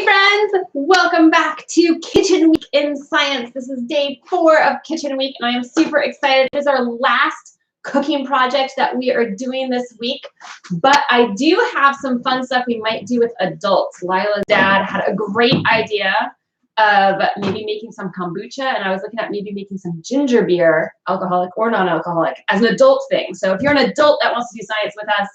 Hey friends, welcome back to Kitchen Week in Science. This is day 4 of Kitchen Week and I am super excited. It is our last cooking project that we are doing this week, but I do have some fun stuff we might do with adults. Lila's dad had a great idea of maybe making some kombucha, and I was looking at maybe making some ginger beer, alcoholic or non-alcoholic, as an adult thing. So if you're an adult that wants to do science with us,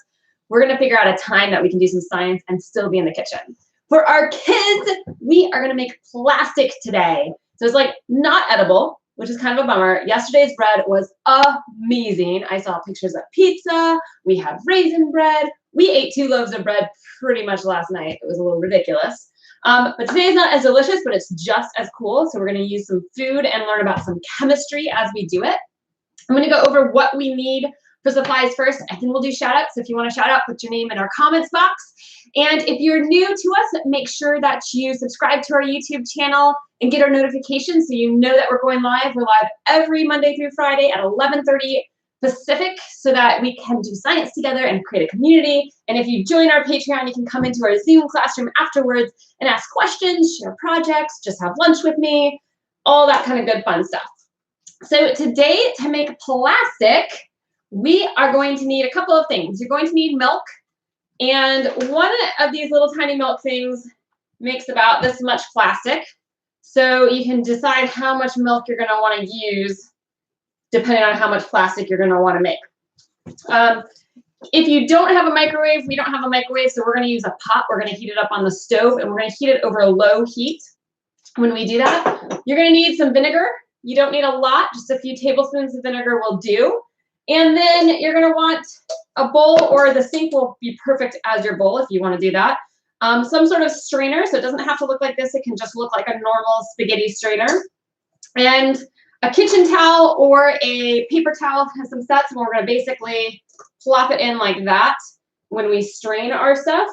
we're going to figure out a time that we can do some science and still be in the kitchen. For our kids, we are gonna make plastic today. So it's like not edible, which is kind of a bummer. Yesterday's bread was amazing. I saw pictures of pizza. We have raisin bread. We ate 2 loaves of bread pretty much last night. It was a little ridiculous. But today is not as delicious, but it's just as cool. So we're gonna use some food and learn about some chemistry as we do it. I'm gonna go over what we need for supplies first, and then we'll do shout outs. If you want to shout out, put your name in our comments box. And if you're new to us, make sure that you subscribe to our YouTube channel and get our notifications so you know that we're going live. We're live every Monday through Friday at 11:30 Pacific so that we can do science together and create a community. And if you join our Patreon, you can come into our Zoom classroom afterwards and ask questions, share projects, just have lunch with me, all that kind of good fun stuff. So today, to make plastic, we are going to need a couple of things. You're going to need milk, and one of these little tiny milk things makes about this much plastic. So you can decide how much milk you're going to want to use depending on how much plastic you're going to want to make. If you don't have a microwave, we don't have a microwave, so we're going to use a pot. We're going to heat it up on the stove, and we're going to heat it over a low heat. When we do that, you're going to need some vinegar. You don't need a lot, just a few tablespoons of vinegar will do. And then you're gonna want a bowl, or the sink will be perfect as your bowl if you wanna do that. Some sort of strainer, so it doesn't have to look like this, it can just look like a normal spaghetti strainer. And a kitchen towel or a paper towel has some sets, and we're gonna basically plop it in like that when we strain our stuff.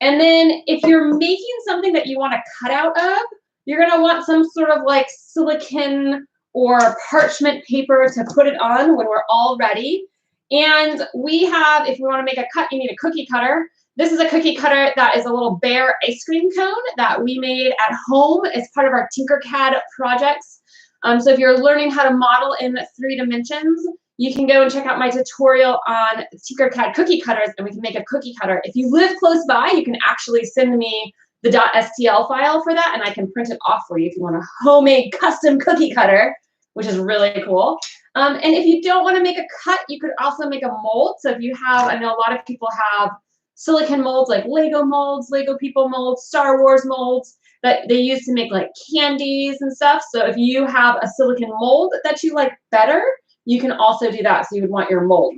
And then if you're making something that you wanna cut out of, you're gonna want some sort of like silicone or parchment paper to put it on when we're all ready. And we have, if we want to make a cut, you need a cookie cutter. This is a cookie cutter that is a little bear ice cream cone that we made at home as part of our Tinkercad projects. So if you're learning how to model in 3 dimensions, you can go and check out my tutorial on Tinkercad cookie cutters, and we can make a cookie cutter. If you live close by, you can actually send me the .stl file for that, and I can print it off for you if you want a homemade custom cookie cutter, which is really cool. And if you don't want to make a cut, you could also make a mold. So if you have, I know a lot of people have silicone molds like Lego molds, Lego people molds, Star Wars molds that they use to make like candies and stuff. So if you have a silicone mold that you like better, you can also do that. So you would want your mold.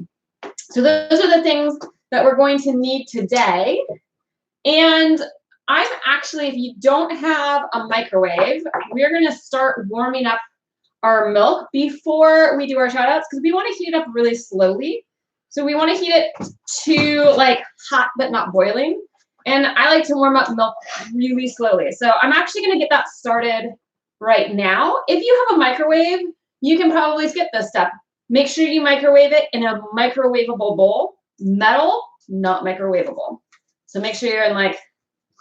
So those are the things that we're going to need today. And I'm actually, if you don't have a microwave, we're going to start warming up our milk before we do our shout outs, because we want to heat it up really slowly. So we want to heat it to like hot but not boiling. And I like to warm up milk really slowly. So I'm actually going to get that started right now. If you have a microwave, you can probably skip this step. Make sure you microwave it in a microwavable bowl. Metal, not microwavable. So make sure you're in like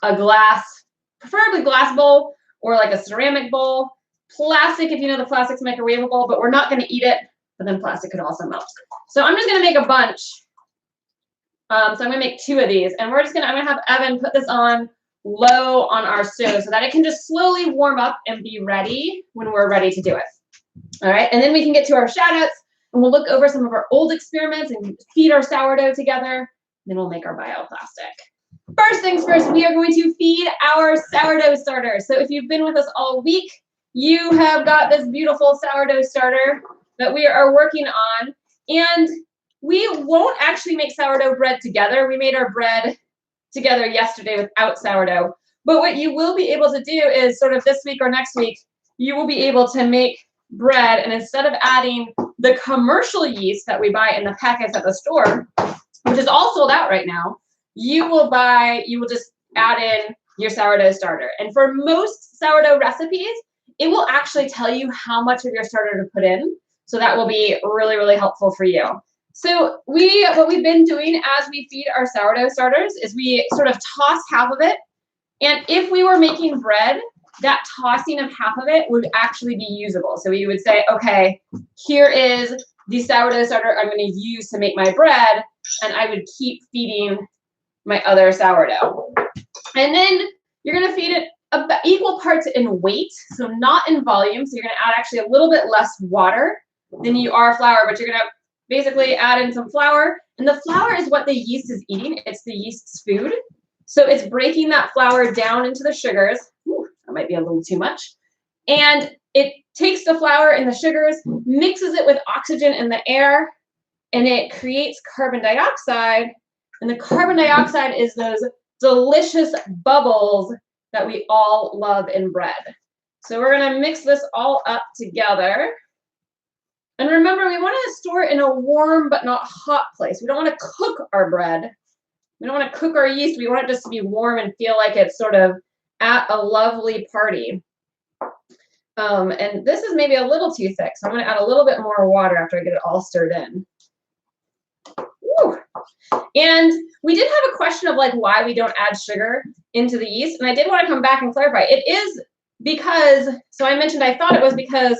a glass, preferably glass bowl, or like a ceramic bowl. Plastic, if you know the plastic's microwavable, but we're not going to eat it, but then plastic could also melt. So I'm just going to make a bunch. So I'm going to make 2 of these, and I'm going to have Evan put this on low on our stove so that it can just slowly warm up and be ready when we're ready to do it. All right, and then we can get to our shout outs, and we'll look over some of our old experiments and feed our sourdough together. Then we'll make our bioplastic. First things first, we are going to feed our sourdough starter. So if you've been with us all week, you have got this beautiful sourdough starter that we are working on, and we won't actually make sourdough bread together. We made our bread together yesterday without sourdough, but what you will be able to do is sort of this week or next week, you will be able to make bread, and instead of adding the commercial yeast that we buy in the packets at the store, which is all sold out right now, you will just add in your sourdough starter. And for most sourdough recipes, it will actually tell you how much of your starter to put in. So that will be really, really helpful for you. So what we've been doing as we feed our sourdough starters is we sort of toss half of it And if we were making bread, that tossing of half of it would actually be usable. So we would say, okay, here is the sourdough starter I'm going to use to make my bread, and I would keep feeding my other sourdough. And then you're going to feed it about equal parts in weight, so not in volume. So you're going to add actually a little bit less water than you are flour, but you're going to basically add in some flour. And the flour is what the yeast is eating. It's the yeast's food. So it's breaking that flour down into the sugars. Ooh, that might be a little too much. And it takes the flour and the sugars, mixes it with oxygen in the air, and it creates carbon dioxide. And the carbon dioxide is those delicious bubbles that we all love in bread. So we're going to mix this all up together. And remember, we want to store it in a warm but not hot place. We don't want to cook our bread. We don't want to cook our yeast. We want it just to be warm and feel like it's sort of at a lovely party. And this is maybe a little too thick, so I'm going to add a little bit more water after I get it all stirred in. Woo. And we did have a question of like why we don't add sugar into the yeast, and I did want to come back and clarify. It is because, so I mentioned I thought it was because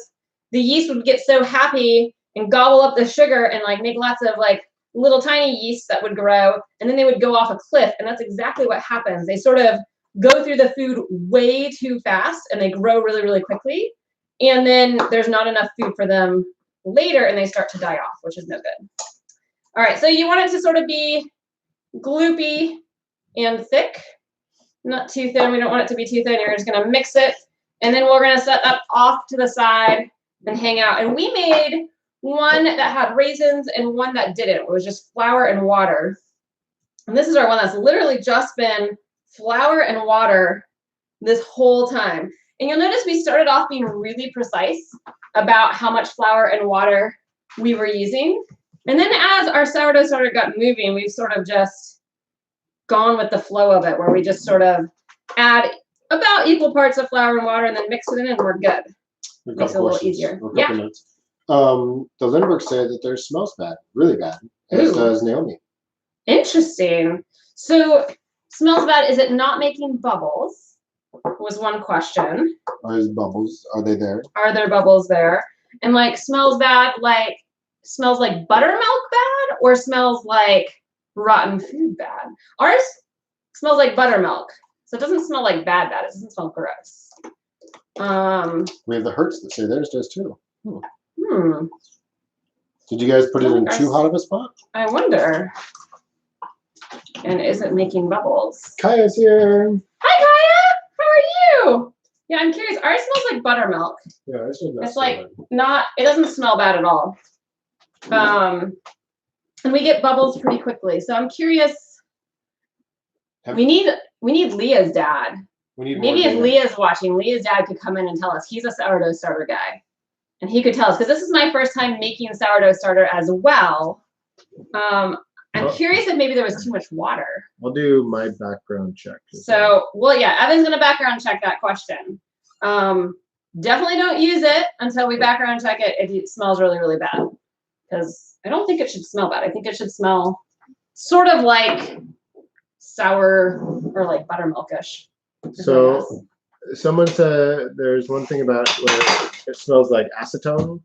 the yeast would get so happy and gobble up the sugar and like make lots of like little tiny yeasts that would grow, and then they would go off a cliff, and that's exactly what happens. They sort of go through the food way too fast, and they grow really, really quickly, and then there's not enough food for them later, and they start to die off, which is no good. All right, so you want it to sort of be gloopy and thick, not too thin. We don't want it to be too thin. You're just going to mix it, and then we're going to set up off to the side and hang out. And we made one that had raisins and one that didn't. It was just flour and water. And this is our one that's literally just been flour and water this whole time. And you'll notice we started off being really precise about how much flour and water we were using. And then as our sourdough starter got moving, we've sort of just gone with the flow of it, where we just sort of add about equal parts of flour and water and then mix it in and we're good. Makes it a little easier. Yeah. The Lindberghs say that theirs smells bad, really bad, as does Naomi. Interesting. So smells bad. Is it not making bubbles? Was one question. Are bubbles? Are they there? Are there bubbles there? And like smells bad, like smells like buttermilk bad, or smells like rotten food bad? Ours smells like buttermilk, so it doesn't smell like bad. It doesn't smell gross. We have the Hertz that say theirs does too. Did you guys put it in too hot of a spot? I wonder. And is it making bubbles? Kaya's here. Hi, Kaya. How are you? Yeah, I'm curious. Ours smells like buttermilk. Yeah, it's like not. It doesn't smell bad at all. And we get bubbles pretty quickly. So I'm curious. We need Leah's dad. Maybe if Leah's watching, Leah's dad could come in and tell us. He's a sourdough starter guy, and he could tell us, because this is my first time making sourdough starter as well. I'm curious if maybe there was too much water. I'll do my background check. So, well, yeah, Evan's gonna background check that question. Definitely don't use it until we background check it if it smells really, really bad. Because I don't think it should smell bad. I think it should smell sort of like sour or like buttermilkish. So someone said there's one thing about where it smells like acetone.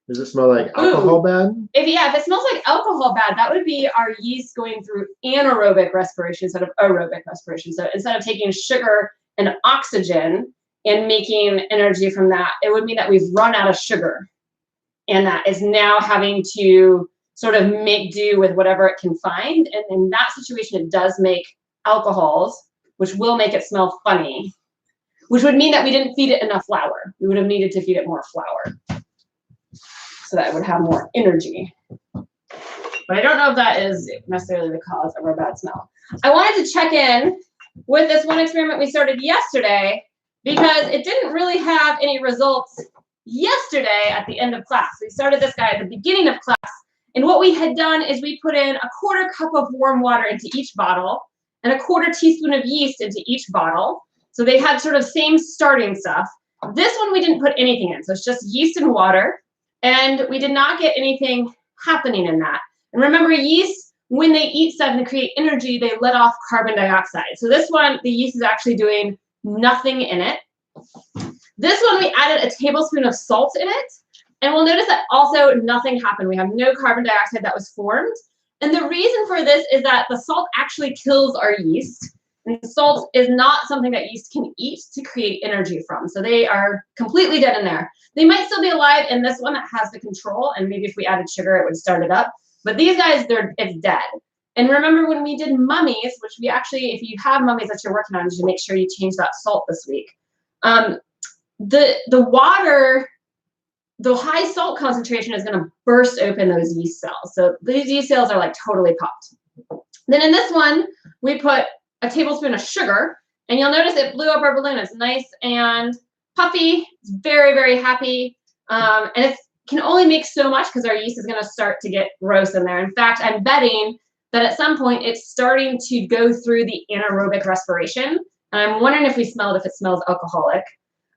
Does it smell like alcohol bad? If it smells like alcohol bad, that would be our yeast going through anaerobic respiration instead of aerobic respiration. So instead of taking sugar and oxygen and making energy from that, it would mean that we've run out of sugar. And that is now having to sort of make do with whatever it can find. And in that situation, it does make alcohols, which will make it smell funny, which would mean that we didn't feed it enough flour. We would have needed to feed it more flour so that it would have more energy. But I don't know if that is necessarily the cause of our bad smell. I wanted to check in with this one experiment we started yesterday because it didn't really have any results yesterday at the end of class. We started this guy at the beginning of class, and what we had done is we put in a 1/4 cup of warm water into each bottle and a 1/4 teaspoon of yeast into each bottle. So they had sort of same starting stuff. This one we didn't put anything in, so it's just yeast and water, and we did not get anything happening in that. And remember, yeast when they eat stuff and they create energy, they let off carbon dioxide. So this one, the yeast is actually doing nothing in it. This one, we added a tablespoon of salt in it. And we'll notice that also nothing happened. We have no carbon dioxide that was formed. And the reason for this is that the salt actually kills our yeast. And salt is not something that yeast can eat to create energy from. So they are completely dead in there. They might still be alive in this one that has the control. And maybe if we added sugar, it would start it up. But these guys, it's dead. And remember when we did mummies, which we actually, if you have mummies that you're working on, you should make sure you change that salt this week. The water, the high salt concentration is going to burst open those yeast cells. So these yeast cells are like totally popped. Then in this one, we put a tablespoon of sugar, and you'll notice it blew up our balloon. It's nice and puffy. It's very, very happy. And it can only make so much because our yeast is going to start to get gross in there. In fact, I'm betting that at some point it's starting to go through the anaerobic respiration. And I'm wondering if we smell it, if it smells alcoholic.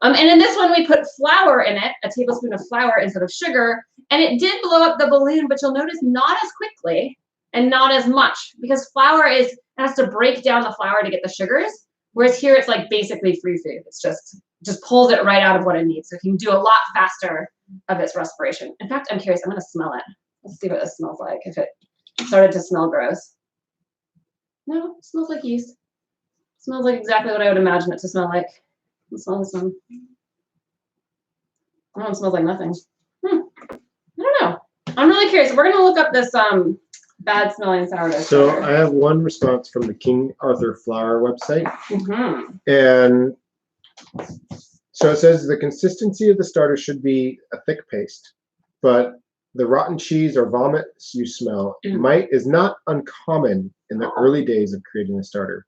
And in this one, we put flour in it, a tablespoon of flour instead of sugar, and it did blow up the balloon, but you'll notice not as quickly and not as much because flour has to break down the flour to get the sugars, whereas here it's like basically free food. It's just pulls it right out of what it needs. So it can do a lot faster of its respiration. In fact, I'm curious, I'm gonna smell it. Let's see what this smells like, if it started to smell gross. No, it smells like yeast. It smells like exactly what I would imagine it to smell like. Let's smell this one. Oh, it smells like nothing. I don't know. I'm really curious. We're gonna look up this bad smelling sourdough. So I have one response from the King Arthur Flour website. Mm-hmm. And so it says the consistency of the starter should be a thick paste, but the rotten cheese or vomit you smell is not uncommon in the early days of creating a starter,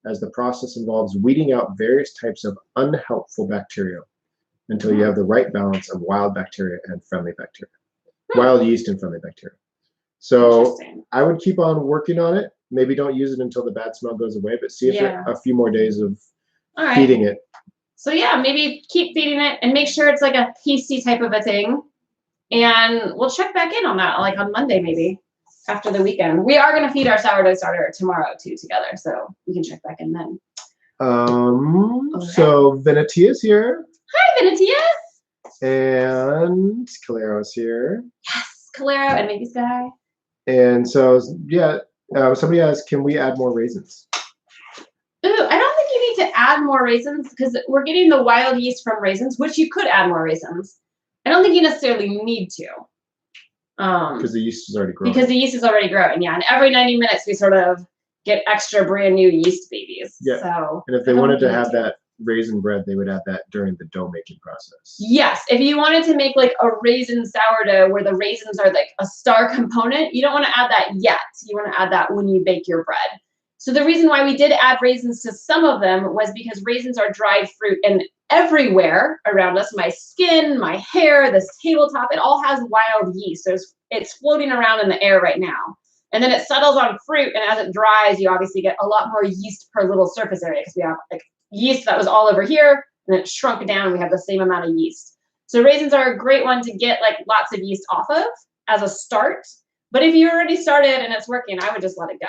as the process involves weeding out various types of unhelpful bacteria until you have the right balance of wild bacteria and friendly bacteria. Wild yeast and friendly bacteria. So I would keep on working on it. Maybe don't use it until the bad smell goes away, but see if a few more days of feeding it. So yeah, maybe keep feeding it and make sure it's like a PC type of a thing. And we'll check back in on that, like on Monday maybe, after the weekend. We are going to feed our sourdough starter tomorrow too together, so we can check back in then. So Venetia's here. Hi, Venetia. And Calero's here. Yes, Calero and maybe Sky. And so, yeah, somebody asked, can we add more raisins? Ooh, I don't think you need to add more raisins because we're getting the wild yeast from raisins, which you could add more raisins. I don't think you necessarily need to. Because the yeast is already growing. Because the yeast is already growing, yeah. And every 90 minutes, we sort of get extra brand new yeast babies. Yeah. So, and if they wanted to have that raisin bread, they would add that during the dough making process. Yes. If you wanted to make like a raisin sourdough where the raisins are like a star component, you don't want to add that yet. You want to add that when you bake your bread. So the reason why we did add raisins to some of them was because raisins are dried fruit and everywhere around us, my skin, my hair, this tabletop, it all has wild yeast. So it's floating around in the air right now. And then it settles on fruit, and as it dries, you obviously get a lot more yeast per little surface area because we have like yeast that was all over here, and it shrunk down, and we have the same amount of yeast. So raisins are a great one to get like lots of yeast off of as a start. But if you already started and it's working, I would just let it go.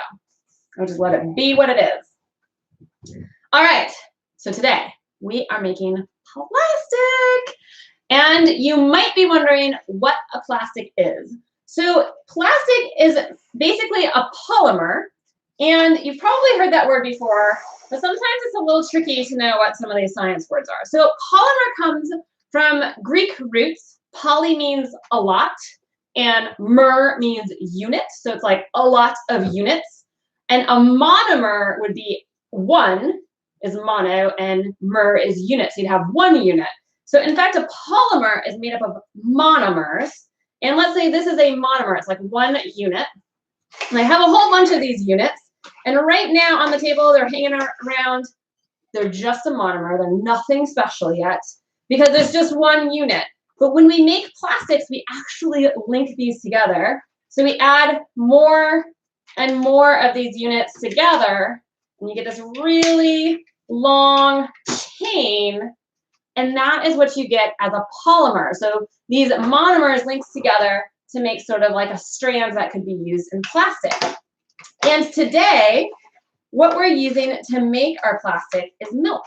I would just let it be what it is. All right, so today we are making plastic. And you might be wondering what a plastic is. So plastic is basically a polymer, and you've probably heard that word before, but sometimes it's a little tricky to know what some of these science words are. So polymer comes from Greek roots. Poly means a lot, and mer means unit. So it's like a lot of units. And a monomer would be one is mono and mer is unit. So you'd have one unit. So in fact, a polymer is made up of monomers. And let's say this is a monomer. It's like one unit. And I have a whole bunch of these units. And right now on the table, they're hanging around. They're just a monomer. They're nothing special yet because there's just one unit. But when we make plastics, we actually link these together. So we add more and more of these units together, and you get this really long chain, and that is what you get as a polymer. So these monomers link together to make sort of like a strand that could be used in plastic. And today, what we're using to make our plastic is milk.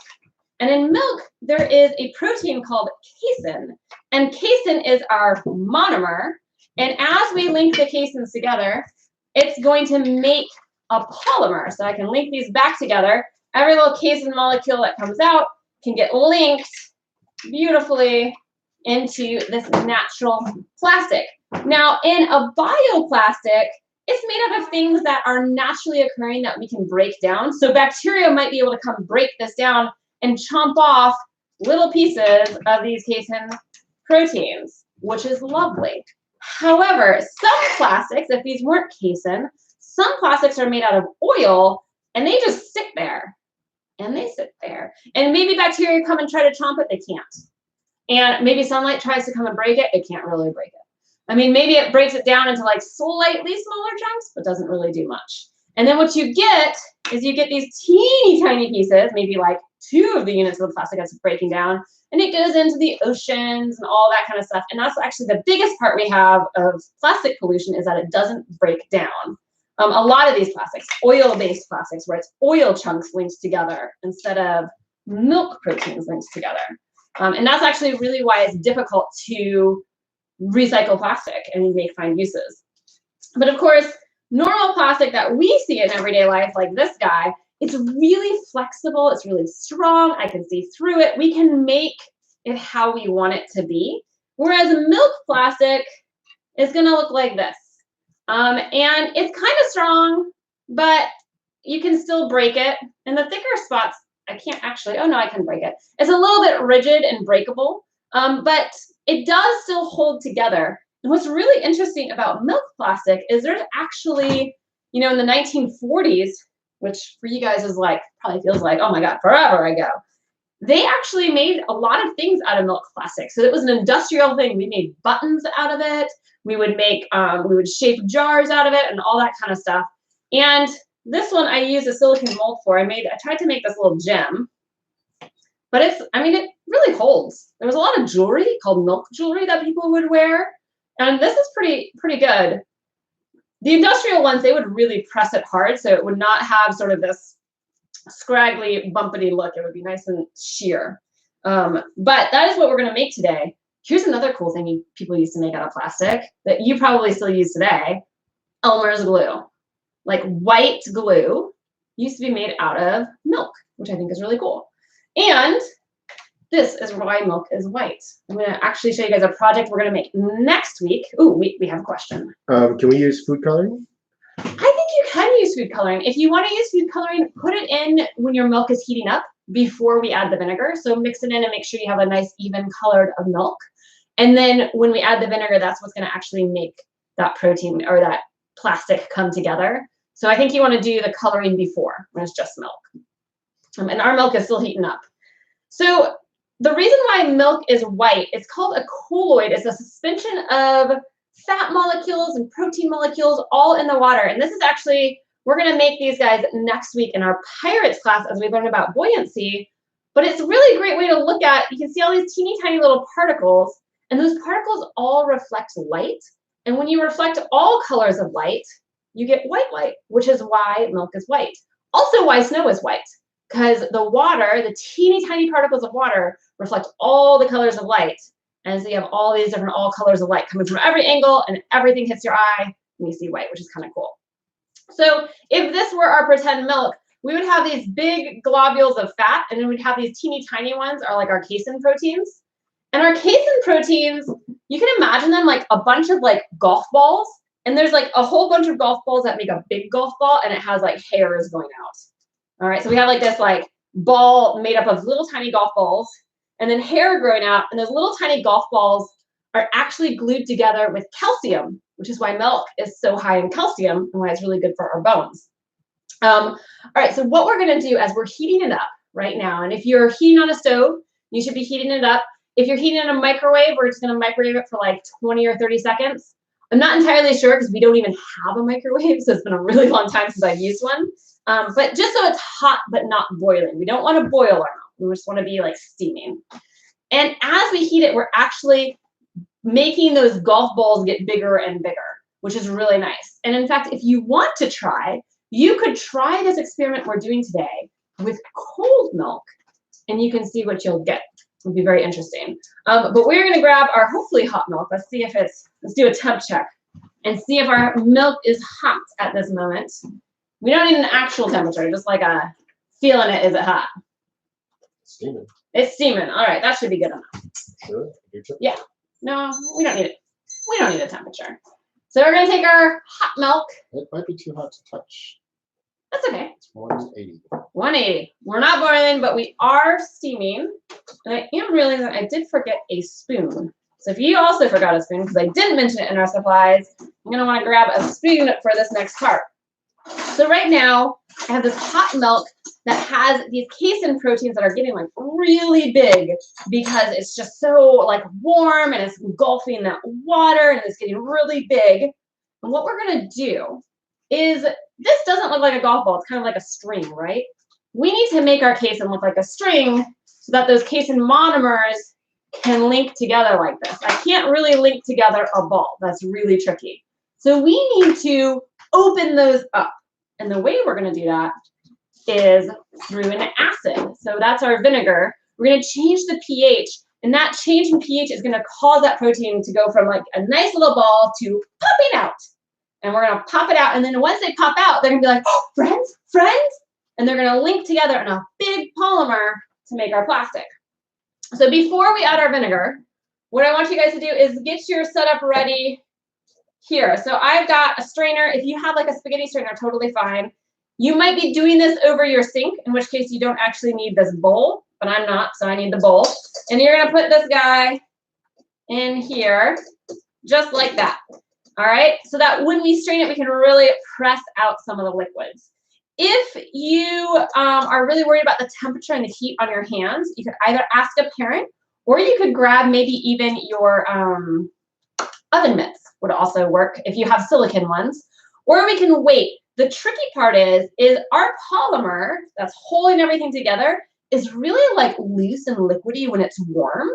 And in milk, there is a protein called casein. And casein is our monomer. And as we link the caseins together, it's going to make a polymer. So I can link these back together. Every little casein molecule that comes out can get linked beautifully into this natural plastic. Now, in a bioplastic, it's made out of things that are naturally occurring that we can break down. So bacteria might be able to come break this down and chomp off little pieces of these casein proteins, which is lovely. However, some plastics, if these weren't casein, some plastics are made out of oil and they just sit there. And they sit there. And maybe bacteria come and try to chomp it, they can't. And maybe sunlight tries to come and break it, it can't really break it. I mean, maybe it breaks it down into like slightly smaller chunks, but doesn't really do much. And then what you get is you get these teeny tiny pieces, maybe like 2 of the units of the plastic that's breaking down, and it goes into the oceans and all that kind of stuff. And that's actually the biggest part we have of plastic pollution, is that it doesn't break down. A lot of these plastics, oil-based plastics, where it's oil chunks linked together instead of milk proteins linked together. And that's actually really why it's difficult to recycle plastic and make fine uses. But of course, normal plastic that we see in everyday life, like this guy, it's really flexible, it's really strong, I can see through it, we can make it how we want it to be. Whereas milk plastic is gonna look like this. And it's kind of strong, but you can still break it. And the thicker spots, I can't actually, oh no, I can break it. It's a little bit rigid and breakable, but it does still hold together. And what's really interesting about milk plastic is there's actually, you know, in the 1940s, which for you guys is like, probably feels like, oh my God, forever ago. They actually made a lot of things out of milk plastic. So it was an industrial thing. We made buttons out of it. We would make, we would shape jars out of it and all that kind of stuff. And this one I used a silicone mold for. I tried to make this little gem, but it's, I mean, it really holds. There was a lot of jewelry called milk jewelry that people would wear. And this is pretty good. The industrial ones, they would really press it hard. So it would not have sort of this scraggly, bumpity look. It would be nice and sheer. But that is what we're going to make today. Here's another cool thing people used to make out of plastic that you probably still use today. Elmer's glue. Like white glue used to be made out of milk, which I think is really cool. And this is why milk is white. I'm going to actually show you guys a project we're going to make next week. Ooh, we have a question. Can we use food coloring? I think you can use food coloring. If you want to use food coloring, put it in when your milk is heating up before we add the vinegar. So mix it in and make sure you have a nice even colored of milk. And then when we add the vinegar, that's what's going to actually make that protein or that plastic come together. So I think you want to do the coloring before when it's just milk. And our milk is still heating up. So the reason why milk is white, it's called a colloid. It's a suspension of fat molecules and protein molecules all in the water. And this is actually, we're going to make these guys next week in our pirates class as we learn about buoyancy. But it's a really great way to look at, you can see all these teeny tiny little particles, and those particles all reflect light. And when you reflect all colors of light, you get white light, which is why milk is white. Also why snow is white, because the water, the teeny tiny particles of water reflect all the colors of light. And so you have all these different all colors of light coming from every angle, and everything hits your eye and you see white, which is kind of cool. So if this were our pretend milk, we would have these big globules of fat, and then we'd have these teeny tiny ones are like our casein proteins. And our casein proteins, you can imagine them like a bunch of like golf balls. And there's like a whole bunch of golf balls that make a big golf ball, and it has like hairs going out. All right, so we have like this like ball made up of little tiny golf balls and then hair growing out. And those little tiny golf balls are actually glued together with calcium, which is why milk is so high in calcium and why it's really good for our bones. All right, so what we're going to do as we're heating it up right now, and if you're heating on a stove, you should be heating it up. If you're heating in a microwave, we're just going to microwave it for like 20 or 30 seconds. I'm not entirely sure because we don't even have a microwave, so it's been a really long time since I've used one. But just so it's hot but not boiling. We don't want to boil our milk. We just want to be like steaming. And as we heat it, we're actually making those golf balls get bigger and bigger, which is really nice. And in fact, if you want to try, You could try this experiment we're doing today with cold milk, and you can see what you'll get. It'll be very interesting. But we're going to grab our hopefully hot milk. Let's see if let's do a temp check and see if our milk is hot at this moment. We don't need an actual temperature, just like a feeling it. Is it hot? Steaming. It's steaming. All right, that should be good enough. Sure. Yeah. No, we don't need it. We don't need a temperature. So we're going to take our hot milk. It might be too hot to touch. That's okay. It's 180. 180. We're not boiling, but we are steaming. And I am realizing that I did forget a spoon. So if you also forgot a spoon, because I didn't mention it in our supplies, I'm going to want to grab a spoon for this next part. So right now, I have this hot milk that has these casein proteins that are getting like really big because it's just so like warm and it's engulfing that water and it's getting really big. And what we're going to do is, this doesn't look like a golf ball. It's kind of like a string, right? We need to make our casein look like a string so that those casein monomers can link together like this. I can't really link together a ball. That's really tricky. So we need to open those up. And the way we're going to do that is through an acid. So that's our vinegar. We're going to change the pH, and that change in pH is going to cause that protein to go from like a nice little ball to popping out. And we're going to pop it out, and then once they pop out, they're going to be like, oh, friends, and they're going to link together in a big polymer to make our plastic. So before we add our vinegar, what I want you guys to do is get your setup ready here. So I've got a strainer. If you have like a spaghetti strainer, totally fine. You might be doing this over your sink, in which case you don't actually need this bowl, but I'm not, so I need the bowl. And you're going to put this guy in here, just like that. All right, so that when we strain it, we can really press out some of the liquids. If you are really worried about the temperature and the heat on your hands, you could either ask a parent, or you could grab maybe even your oven mitts would also work if you have silicone ones, or we can wait. The tricky part is our polymer that's holding everything together is really like loose and liquidy when it's warm,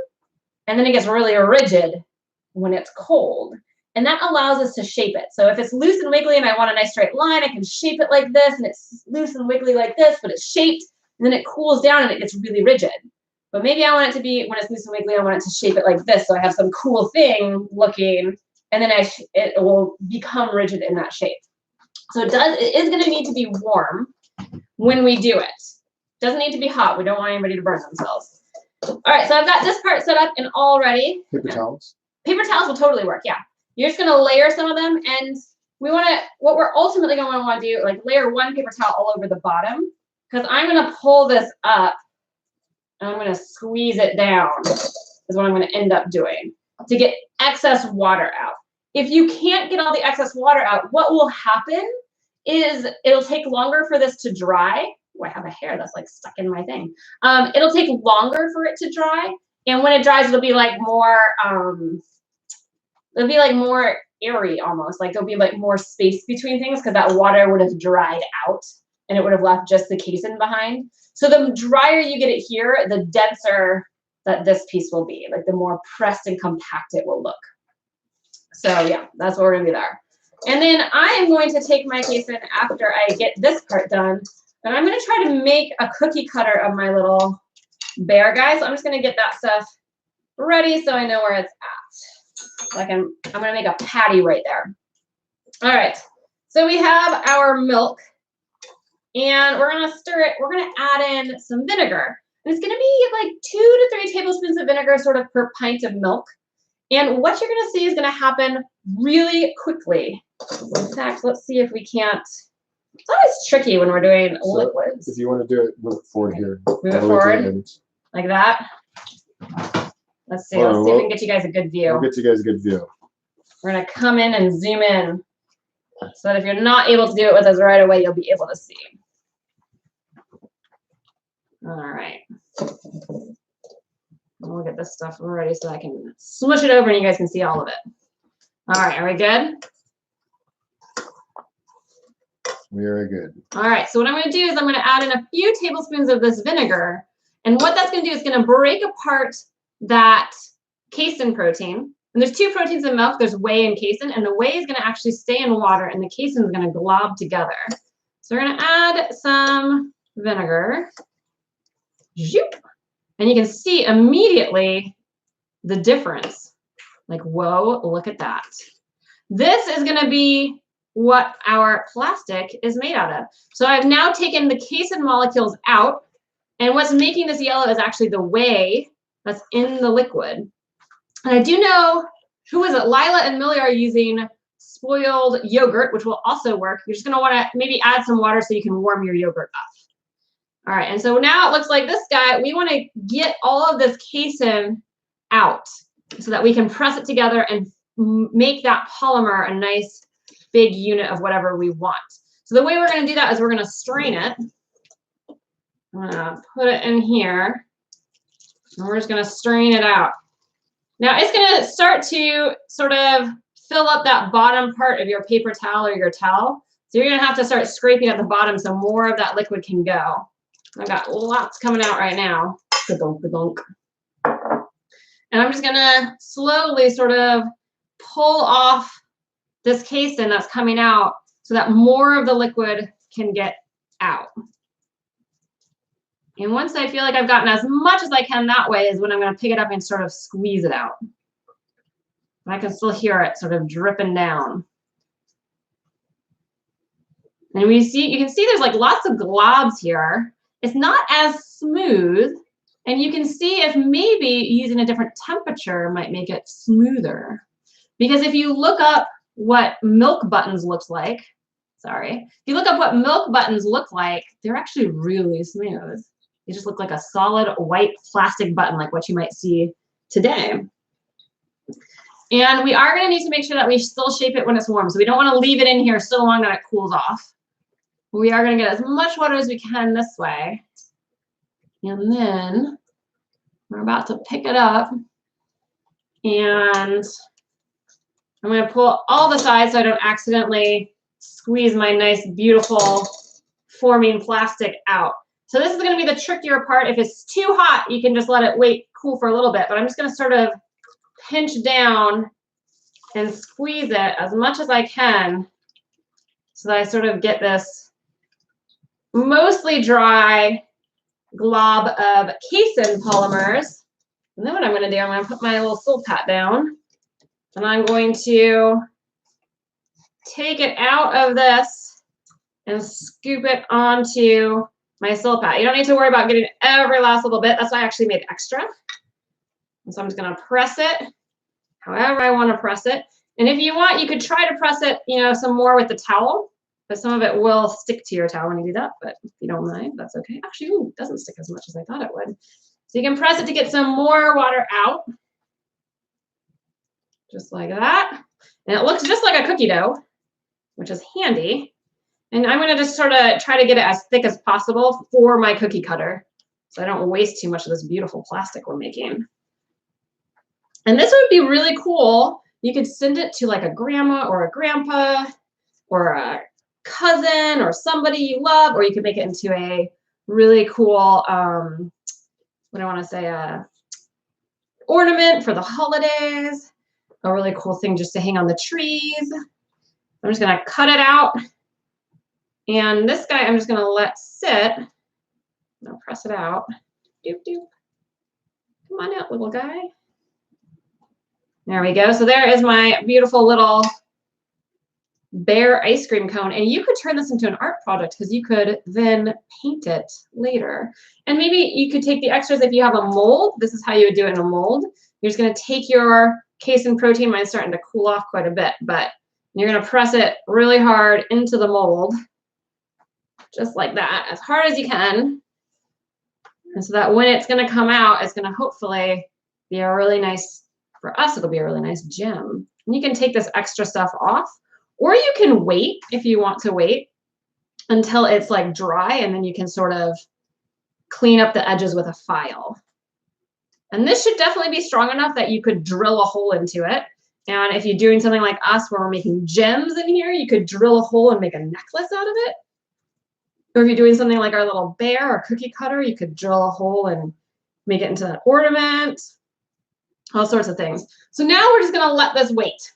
and then it gets really rigid when it's cold. And that allows us to shape it. So if it's loose and wiggly and I want a nice straight line, I can shape it like this, and it's loose and wiggly like this, but it's shaped, and then it cools down and it gets really rigid. But maybe I want it to be, when it's loose and wiggly, I want it to shape it like this, so I have some cool thing looking, and then it will become rigid in that shape. So it is going to need to be warm when we do it. Doesn't need to be hot. We don't want anybody to burn themselves. All right, so I've got this part set up and all ready. Paper towels? Paper towels will totally work, yeah. You're just gonna layer some of them, and what we're ultimately gonna want to do, like layer one paper towel all over the bottom, because I'm gonna pull this up and I'm gonna squeeze it down, is what I'm gonna end up doing to get excess water out. If you can't get all the excess water out, what will happen is it'll take longer for this to dry. Oh, I have a hair that's like stuck in my thing. It'll take longer for it to dry, and when it dries, it'll be like more airy almost, like there'll be like more space between things because that water would have dried out and it would have left just the casein behind. So the drier you get it here, the denser that this piece will be, like the more pressed and compact it will look. So yeah, that's what we're gonna do there. And then I am going to take my casein after I get this part done, and I'm gonna try to make a cookie cutter of my little bear guy. So I'm just gonna get that stuff ready so I know where it's at. Like I'm gonna make a patty right there. All right, so we have our milk, and we're gonna stir it. We're gonna add in some vinegar, and it's gonna be like 2 to 3 tablespoons of vinegar, sort of per pint of milk. And what you're gonna see is gonna happen really quickly. In fact, let's see if we can't. It's always tricky when we're doing liquids. If you want to do it, move it forward here. Move it forward, like that. Let's see. Let's see if we can get you guys a good view. We'll get you guys a good view. We're gonna come in and zoom in, so that if you're not able to do it with us right away, you'll be able to see. All right. We'll get this stuff ready so I can smush it over and you guys can see all of it. All right, are we good? We are good. All right, so what I'm gonna do is I'm gonna add in a few tablespoons of this vinegar, and what that's gonna do is gonna break apart that casein protein. And there's 2 proteins in milk, there's whey and casein, and the whey is gonna actually stay in water and the casein is gonna glob together. So we're gonna add some vinegar. Zoop. And you can see immediately the difference. Like, whoa, look at that. This is gonna be what our plastic is made out of. So I've now taken the casein molecules out, and what's making this yellow is actually the whey that's in the liquid. And I do know, who is it? Lila and Millie are using spoiled yogurt, which will also work. You're just gonna wanna maybe add some water so you can warm your yogurt up. All right, and so now it looks like this guy, we wanna get all of this casein out so that we can press it together and make that polymer a nice big unit of whatever we want. So the way we're gonna do that is we're gonna strain it. I'm gonna put it in here, and we're just gonna strain it out. Now it's gonna start to sort of fill up that bottom part of your paper towel or your towel. So you're gonna have to start scraping at the bottom so more of that liquid can go. I've got lots coming out right now. Ka-dunk. And I'm just gonna slowly sort of pull off this casein that's coming out so that more of the liquid can get out. And once I feel like I've gotten as much as I can that way is when I'm going to pick it up and sort of squeeze it out. I can still hear it sort of dripping down. And you can see there's like lots of globs here. It's not as smooth, and you can see if maybe using a different temperature might make it smoother. Because if you look up what milk buttons looks like, if you look up what milk buttons look like, they're actually really smooth. They just look like a solid white plastic button like what you might see today. And we are going to need to make sure that we still shape it when it's warm. So we don't want to leave it in here so long that it cools off. We are going to get as much water as we can this way. And then we're about to pick it up. And I'm going to pull all the sides so I don't accidentally squeeze my nice, beautiful forming plastic out. So this is going to be the trickier part. If it's too hot, you can just let it wait cool for a little bit. But I'm just going to sort of pinch down and squeeze it as much as I can so that I sort of get this mostly dry glob of casein polymers. And then what I'm going to do, I'm going to put my little silk pat down, and I'm going to take it out of this and scoop it onto my silk pat. You don't need to worry about getting every last little bit. That's why I actually made extra. And so I'm just going to press it however I want to press it. And if you want, you could try to press it, some more with the towel, but some of it will stick to your towel when you do that. But if you don't mind, that's okay. Actually, it doesn't stick as much as I thought it would. So you can press it to get some more water out. Just like that. And it looks just like a cookie dough, which is handy. And I'm going to just sort of try to get it as thick as possible for my cookie cutter so I don't waste too much of this beautiful plastic we're making. And this would be really cool. You could send it to like a grandma or a grandpa or a cousin or somebody you love, or you could make it into a really cool, ornament for the holidays, a really cool thing just to hang on the trees. I'm just going to cut it out. And this guy I'm just going to let sit. I'll press it out. Doop, doop. Come on out, little guy. There we go. So there is my beautiful little bear ice cream cone. And you could turn this into an art project because you could then paint it later. And maybe you could take the extras if you have a mold. This is how you would do it in a mold. You're just going to take your casein protein. Mine's starting to cool off quite a bit, but you're going to press it really hard into the mold. Just like that, as hard as you can. And so that when it's going to come out, it's going to hopefully be a really nice, for us, it'll be a really nice gem. And you can take this extra stuff off, or you can wait if you want to wait until it's like dry, and then you can sort of clean up the edges with a file. And this should definitely be strong enough that you could drill a hole into it. And if you're doing something like us where we're making gems in here, you could drill a hole and make a necklace out of it. Or if you're doing something like our little bear or cookie cutter, you could drill a hole and make it into an ornament, all sorts of things. So now we're just going to let this wait.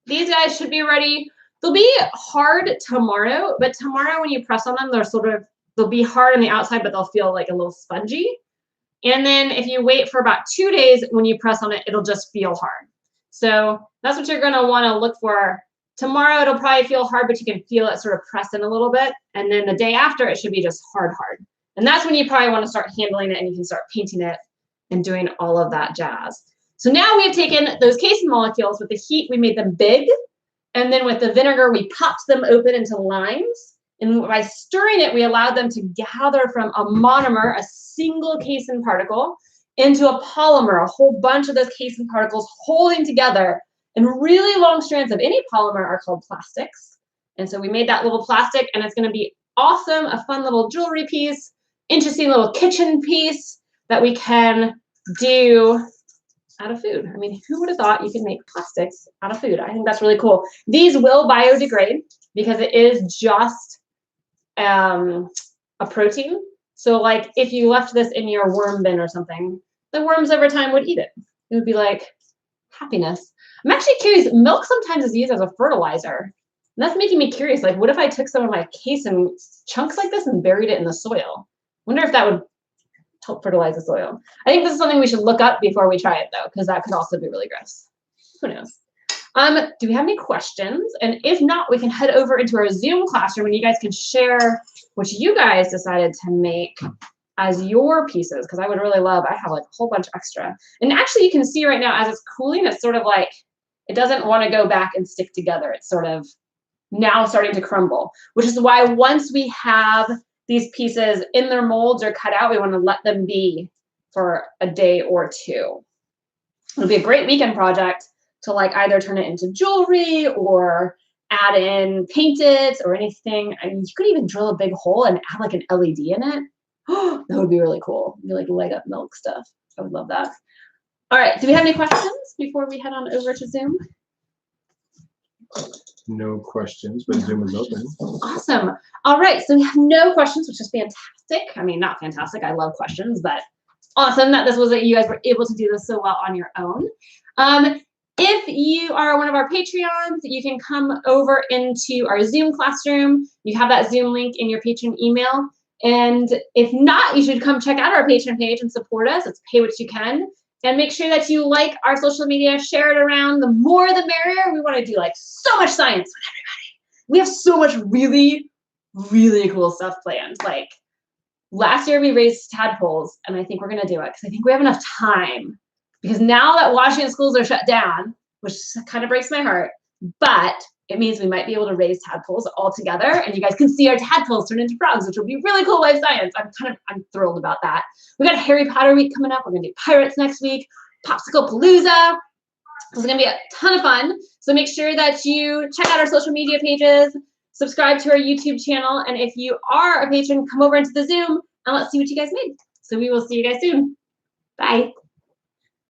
These guys should be ready They'll be hard tomorrow, but tomorrow when you press on them, they'll be hard on the outside, but they'll feel like a little spongy. And then if you wait for about 2 days, when you press on it, it'll just feel hard. So that's what you're gonna wanna look for. Tomorrow, it'll probably feel hard, but you can feel it sort of press in a little bit. And then the day after, it should be just hard. And that's when you probably wanna start handling it and you can start painting it and doing all of that jazz. So now we have taken those casein molecules. With the heat, we made them big. And then with the vinegar, we popped them open into limes. And by stirring it, we allowed them to gather from a monomer, a single casein particle, into a polymer, a whole bunch of those casein particles holding together. And really long strands of any polymer are called plastics. And so we made that little plastic, and it's going to be awesome, a fun little jewelry piece, interesting little kitchen piece that we can do out of food. I mean, who would have thought you could make plastics out of food? I think that's really cool. These will biodegrade because it is just a protein. So like if you left this in your worm bin or something, the worms over time would eat it. It would be like happiness. I'm actually curious, milk sometimes is used as a fertilizer. And that's making me curious, like what if I took some of my casein chunks like this and buried it in the soil? Wonder if that would help fertilize the soil. I think this is something we should look up before we try it though, because that could also be really gross. Who knows? Do we have any questions? And if not, we can head over into our Zoom classroom and you guys can share what you guys decided to make as your pieces, because I would really love, I have like a whole bunch extra. And actually you can see right now as it's cooling, it's sort of like, it doesn't want to go back and stick together. It's sort of now starting to crumble, which is why once we have these pieces in their molds or cut out, we want to let them be for a day or two. It'll be a great weekend project to like either turn it into jewelry or add in painted or anything. I mean, you could even drill a big hole and add like an LED in it. That would be really cool. You like light up milk stuff. I would love that. All right, do we have any questions before we head on over to Zoom? No questions, but Zoom is open. Awesome. All right, so we have no questions, which is fantastic. I mean, not fantastic. I love questions, but awesome that you guys were able to do this so well on your own. If you are one of our Patreons, you can come over into our Zoom classroom. You have that Zoom link in your patron email. And if not, you should come check out our Patreon page and support us. It's pay what you can. And make sure that you like our social media, share it around. The more the merrier. We want to do like so much science with everybody. We have so much really, really cool stuff planned. Like last year we raised tadpoles, and I think we're going to do it because I think we have enough time. Because now that Washington schools are shut down, which kind of breaks my heart, but it means we might be able to raise tadpoles all together, and you guys can see our tadpoles turn into frogs, which will be really cool life science. I'm thrilled about that. We got Harry Potter week coming up. We're gonna do pirates next week, Popsicle Palooza. This is gonna be a ton of fun. So make sure that you check out our social media pages, subscribe to our YouTube channel, and if you are a patron, come over into the Zoom and let's see what you guys made. So we will see you guys soon. Bye.